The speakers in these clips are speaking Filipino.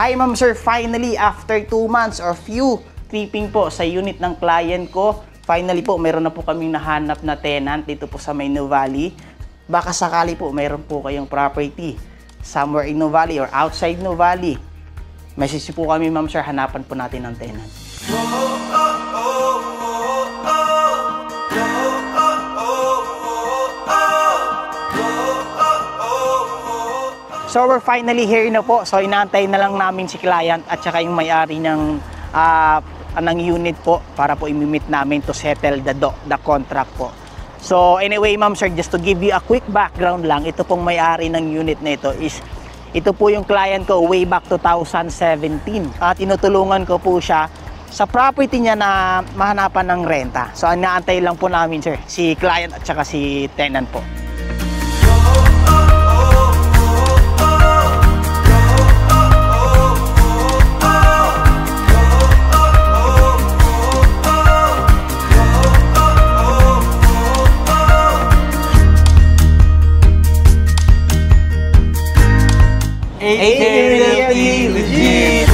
Hi ma'am sir, finally after 2 months or few tripping po sa unit ng client ko, finally po meron na po kaming nahanap na tenant dito po sa may Nuvali. Baka sakali po meron po kayong property somewhere in Nuvali or outside Nuvali. Message po kami ma'am sir, hanapan po natin ng tenant. So we're finally here na po. So inaantay na lang namin si client at saka yung may-ari ng unit po para po i-meet namin to settle the contract po. So anyway ma'am sir, just to give you a quick background lang, ito pong may-ari ng unit na ito po yung client ko way back 2017. At tinutulungan ko po siya sa property niya na mahanapan ng renta. So inaantay lang po namin sir, si client at saka si tenant po. Legit.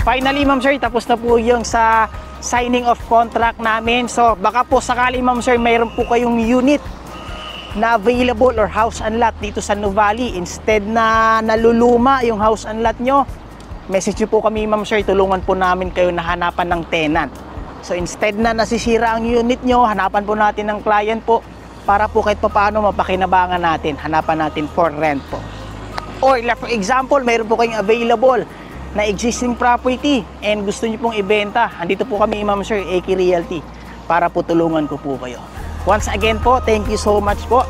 Finally ma'am sir, tapos na po yung sa signing of contract namin. So baka po sakali ma'am sir, mayroon po kayong unit na available or house and lot dito sa Nuvali. Instead na naluluma yung house and lot nyo, message nyo po kami ma'am sir, tulungan po namin kayo na hanapan ng tenant. So instead na nasisira ang unit nyo, hanapan po natin ng client po para po kahit paano mapakinabangan natin, hanapan natin for rent po. Or for example, mayroon po kayong available na existing property and gusto nyo pong ibenta, andito po kami ma'am sir, AK Realty, para po tulungan ko po kayo. Once again po, thank you so much po.